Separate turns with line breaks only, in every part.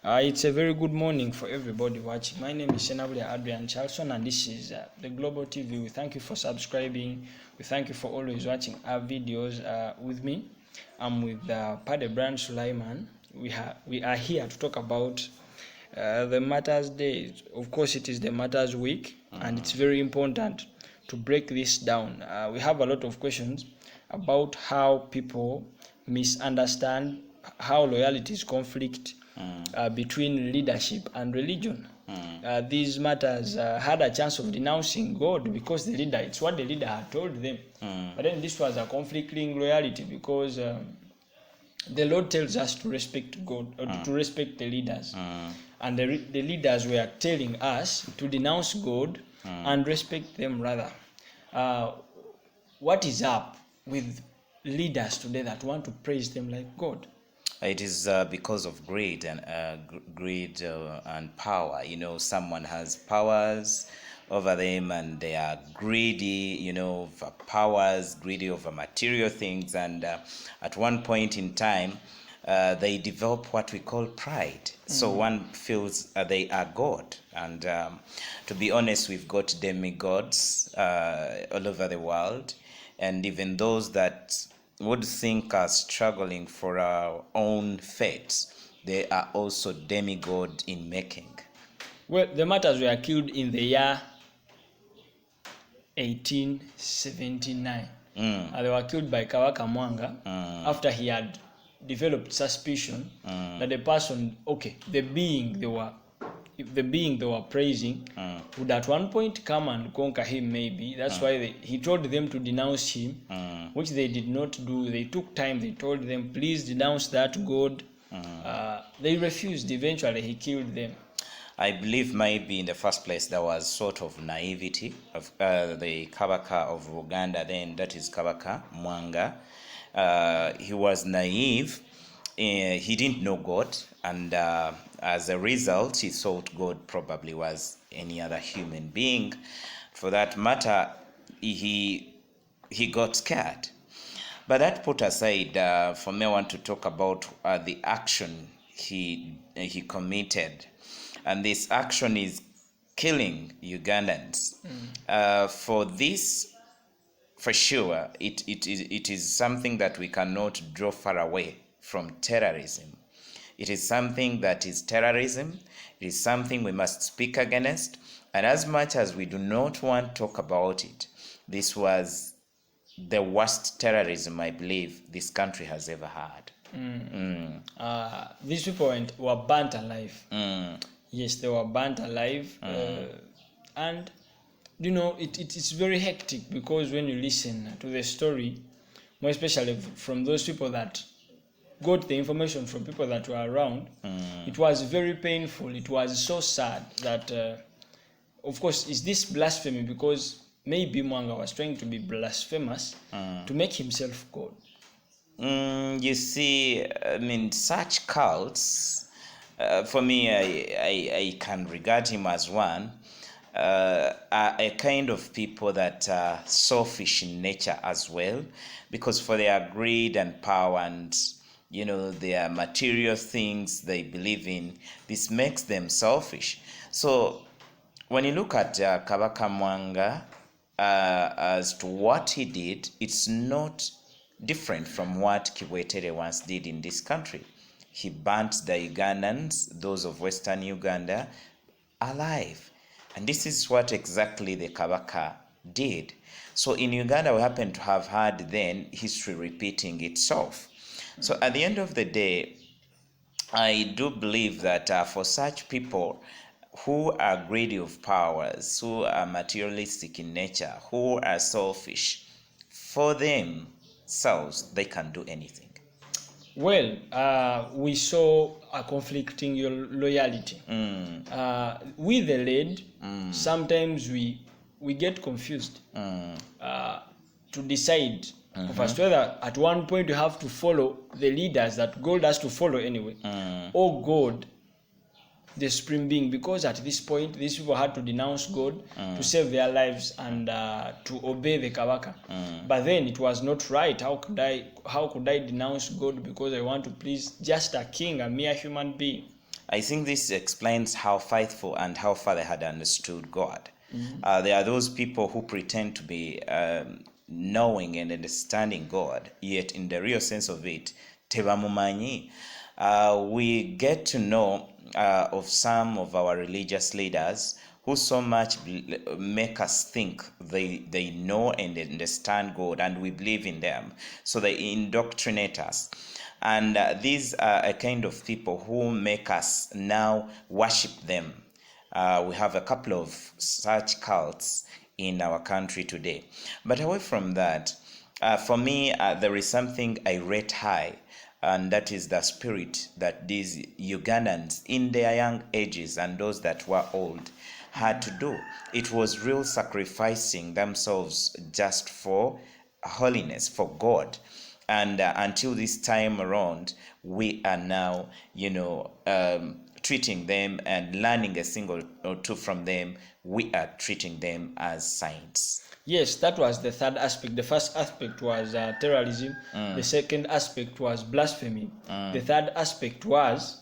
It's a very good morning for everybody watching. My name is Senablia Adrian Charlson, and this is the Global TV. We thank you for subscribing. We thank you for always watching our videos with me. I'm with Pade Brand Sulaiman. We are here to talk about the Martyrs Day. Of course, it is the Martyrs Week, and it's very important to break this down. We have a lot of questions about how people misunderstand how loyalty is conflict between leadership and religion. These matters had a chance of denouncing God because it's what the leader had told them. But then this was a conflicting loyalty because the Lord tells us to respect God or to respect the leaders. And the leaders were telling us to denounce God and respect them rather. What is up with leaders today that want to praise them like God?
It is because of greed and power. Someone has powers over them and they are greedy, for powers, greedy over material things. And at one point in time, they develop what we call pride. So one feels they are God. And to be honest, we've got demigods all over the world. And even those that would think are struggling for our own faiths, they are also demigod in making.
Well, the martyrs were killed in the year 1879. They were killed by Kabaka Mwanga after he had developed suspicion that the person, the being they were praising would at one point come and conquer him maybe. That's why he told them to denounce him, which they did not do. They took time. They told them, please denounce that God. They refused. Eventually, he killed them.
I believe maybe in the first place there was sort of naivety of the Kabaka of Uganda, then that is Kabaka Mwanga. He was naive. He didn't know God, and as a result, he thought God probably was any other human being. For that matter, he got scared. But that put aside, for me, I want to talk about the action he committed, and this action is killing Ugandans. For this, for sure, it is something that we cannot draw far away from terrorism. It is something that is terrorism. It is something we must speak against. And as much as we do not want to talk about it, this was the worst terrorism I believe this country has ever had.
These people were burnt alive. Yes, they were burnt alive. And it's very hectic because when you listen to the story, more especially from those people that got the information from people that were around, it was very painful. It was so sad that, of course, is this blasphemy? Because maybe Mwanga was trying to be blasphemous to make himself God.
You see, I mean, such cults, for me, I can regard him as one, are a kind of people that are selfish in nature as well, because for their greed and power and their material things they believe in, this makes them selfish. So when you look at Kabaka Mwanga as to what he did, it's not different from what Kiwetere once did in this country. He burnt the Ugandans, those of Western Uganda, alive. And this is what exactly the Kabaka did. So in Uganda, we happen to have had then history repeating itself. So at the end of the day, I do believe that for such people who are greedy of powers, who are materialistic in nature, who are selfish, for themselves, they can do anything.
Well, we saw a conflicting loyalty. With the lead, sometimes we get confused to decide of us whether at one point you have to follow the leaders that God has to follow anyway, or God, the supreme being, because at this point these people had to denounce God to save their lives and to obey the Kabaka. But then it was not right. How could I denounce God because I want to please just a king, a mere human being?
I think this explains how faithful and how far they had understood God. There are those people who pretend to be knowing and understanding God, yet in the real sense of it, tebamumanyi. We get to know of some of our religious leaders who so much make us think they know and understand God, and we believe in them. So they indoctrinate us. And these are a kind of people who make us now worship them. We have a couple of such cults in our country today. But away from that, for me, there is something I rate high, and that is the spirit that these Ugandans in their young ages and those that were old had to do. It was real sacrificing themselves just for holiness, for God. And until this time around, we are now, treating them and learning a single or two from them. We are treating them as saints.
Yes, that was the third aspect. The first aspect was terrorism. The second aspect was blasphemy. The third aspect was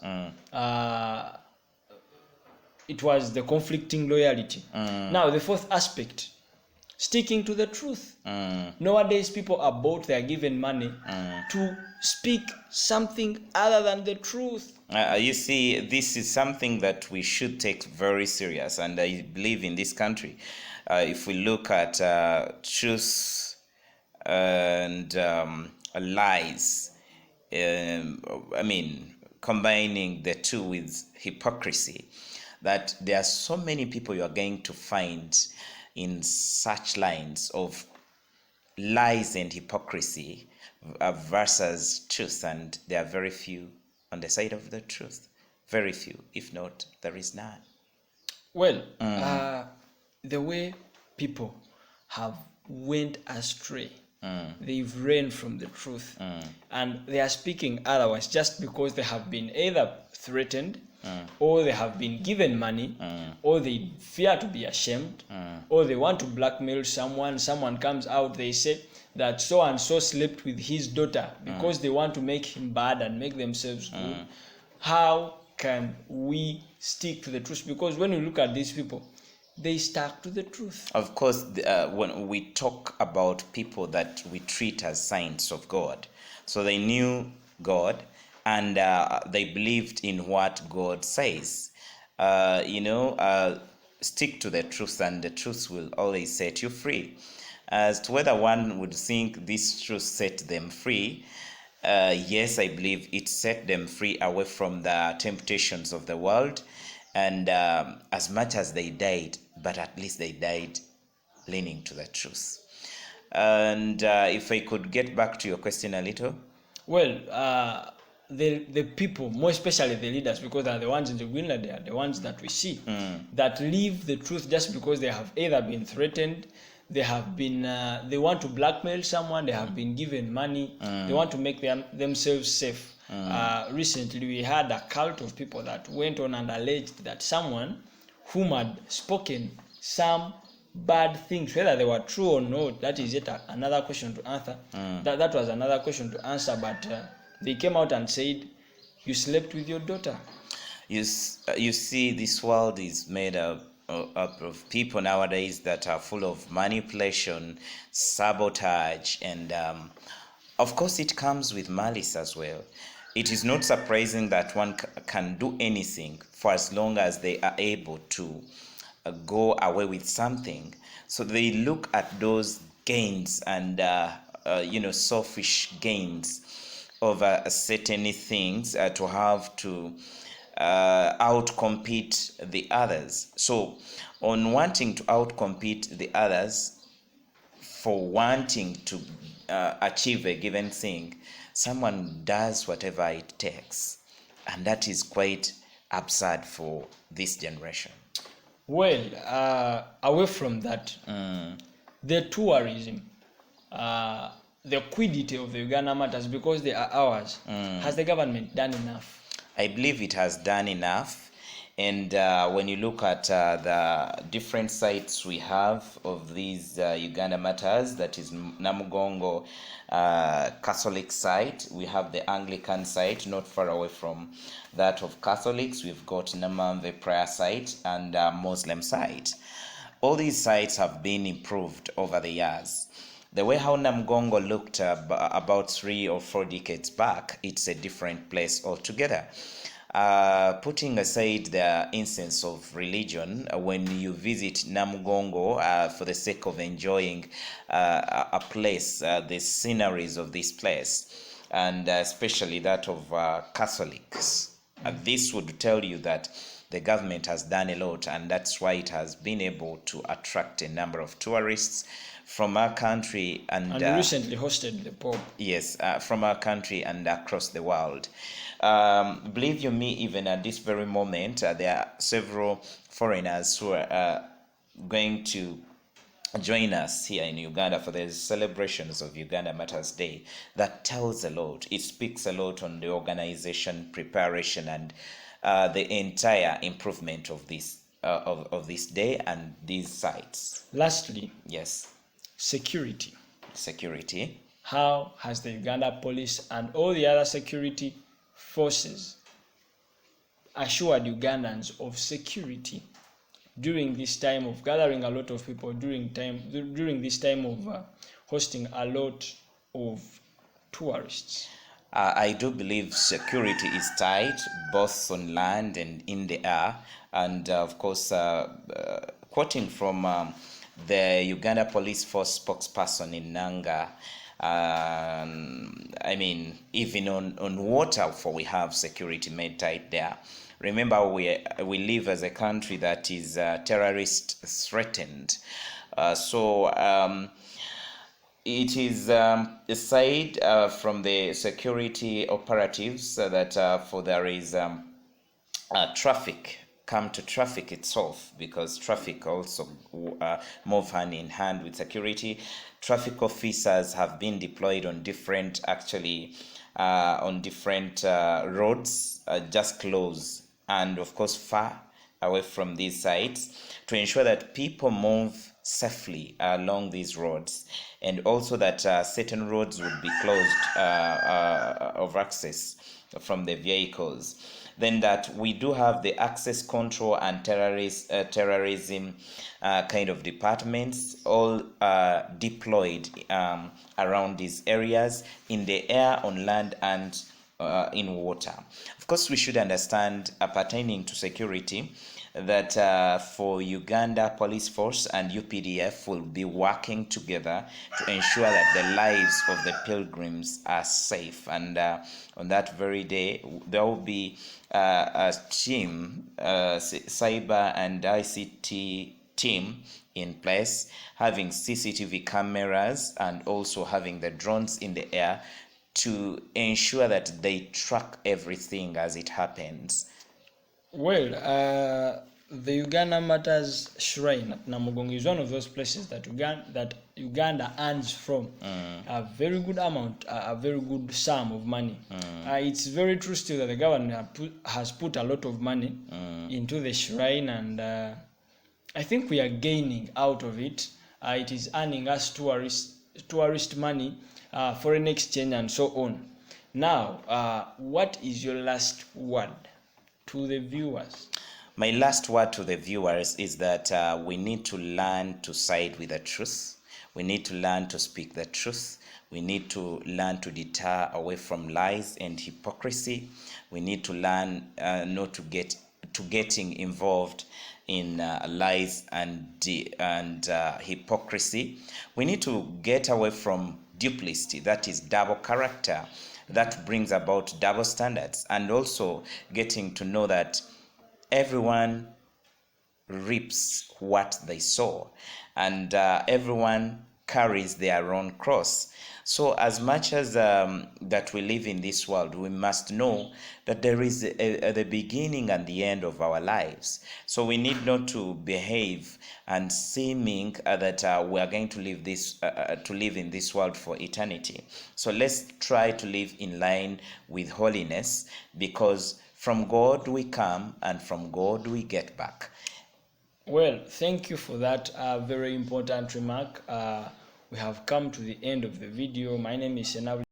it was the conflicting loyalty. Now, the fourth aspect, sticking to the truth. Nowadays, people are bought, they are given money to speak something other than the truth.
You see, this is something that we should take very serious, and I believe in this country, if we look at truth and lies, combining the two with hypocrisy, that there are so many people you are going to find in such lines of lies and hypocrisy versus truth, and there are very few on the side of the truth. Very few, if not, there is none.
Well, the way people have went astray, they've ran from the truth, and they are speaking otherwise just because they have been either threatened, or they have been given money, or they fear to be ashamed, or they want to blackmail someone. Someone comes out, they say that so and so slept with his daughter because they want to make him bad and make themselves good. How can we stick to the truth? Because when you look at these people, they stuck to the truth.
Of course, when we talk about people that we treat as saints of God, so they knew God, and they believed in what God says. Stick to the truth, and the truth will always set you free. As to whether one would think this truth set them free, yes, I believe it set them free away from the temptations of the world. And as much as they died, but at least they died leaning to the truth. And if I could get back to your question a little.
Well, the people, more especially the leaders, because they are the ones in the Greenland, they are the ones that we see, that leave the truth just because they have either been threatened, they have been, they want to blackmail someone, they have been given money, they want to make themselves safe. Recently, we had a cult of people that went on and alleged that someone whom had spoken some bad things, whether they were true or not, that is yet another question to answer. That was another question to answer, but they came out and said, you slept with your daughter.
You see, this world is made up of people nowadays that are full of manipulation, sabotage, and of course it comes with malice as well. It is not surprising that one can do anything for as long as they are able to go away with something. So they look at those gains and selfish gains of certain things to have to outcompete the others. So on wanting to outcompete the others for wanting to achieve a given thing, someone does whatever it takes, and that is quite absurd for this generation.
Well, away from that, the tourism, the quiddity of the Uganda matters because they are ours. Has the government done enough?
I believe it has done enough, And when you look at the different sites we have of these Uganda martyrs, that is Namugongo Catholic site, we have the Anglican site not far away from that of Catholics, we've got Namamve prayer site and Muslim site. All these sites have been improved over the years. The way how Namugongo looked about 3 or 4 decades back, it's a different place altogether. Putting aside the instance of religion, when you visit Namugongo for the sake of enjoying a place, the sceneries of this place, and especially that of Catholics, this would tell you that the government has done a lot, and that's why it has been able to attract a number of tourists from our country and
recently hosted the Pope.
Yes, from our country and across the world. Believe you me, even at this very moment, there are several foreigners who are going to join us here in Uganda for the celebrations of Uganda Matters Day. That tells a lot. It speaks a lot on the organization, preparation, and the entire improvement of this day and these sites.
Lastly,
yes,
security.
How
has the Uganda police and all the other security forces assured Ugandans of security during this time of gathering a lot of people, during this time of hosting a lot of tourists?
I do believe security is tight, both on land and in the air. And of course, quoting from the Uganda Police Force spokesperson in Nanga, I mean, even on water, for we have security made tight there. Remember, we live as a country that is terrorist threatened. It is aside from the security operatives that for there is traffic, come to traffic itself, because traffic also move hand in hand with security. Traffic officers have been deployed on different roads just close and of course far away from these sites, to ensure that people move safely along these roads, and also that certain roads would be closed of access from the vehicles. Then that we do have the access control and terrorism kind of departments all deployed around these areas, in the air, on land, and in water. Of course, we should understand, pertaining to security, that for Uganda Police Force and UPDF will be working together to ensure that the lives of the pilgrims are safe. And on that very day, there will be a team, cyber and ICT team in place, having CCTV cameras and also having the drones in the air to ensure that they track everything as it happens.
Well, the Uganda Matters Shrine at Namugongo is one of those places that Uganda earns from a very good amount, a very good sum of money. It's very true still that the government has put a lot of money into the shrine, and I think we are gaining out of it. It is earning us tourist money, foreign exchange, and so on. Now, what is your last word to the viewers?
My last word to the viewers is that we need to learn to side with the truth. We need to learn to speak the truth. We need to learn to deter away from lies and hypocrisy. We need to learn not to getting involved in lies and hypocrisy. We need to get away from duplicity, that is double character, that brings about double standards, and also getting to know that everyone reaps what they sow, and everyone carries their own cross. So as much as that we live in this world, we must know that there is the beginning and the end of our lives. So we need not to behave and seeming that we are going to live in this world for eternity. So let's try to live in line with holiness, because From God we come, and from God we get back.
Well, thank you for that very important remark. We have come to the end of the video. My name is Shenab.